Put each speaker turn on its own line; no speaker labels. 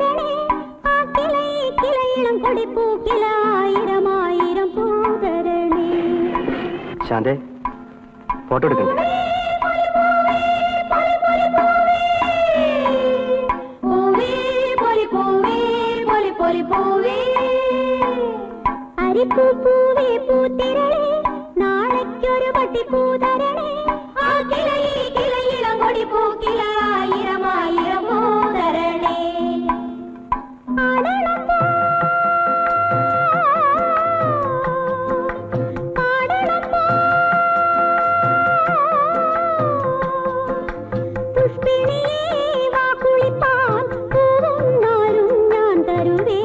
തരണേ ആ കിളയിളം കൊടിപ്പൂക്കില ആയിരം ആയിരം പൂ തരണേ.
ശാന്തേ, ഫോട്ടോ എടുക്കണ്ടേ?
അരിപ്പൂവേ പൂത്തിരളേ നാളേക്കൊരു പട്ടിപ്പൂ തരണേ ആ കിളയിളം കൊടിപ്പൂക്കില ആയിരം ആയിരം പൂ തരണേ. പുഷ്പിണിയേ വാ കുളിപ്പാൻ പൂവും നാരും ഞാൻ തരുവേ.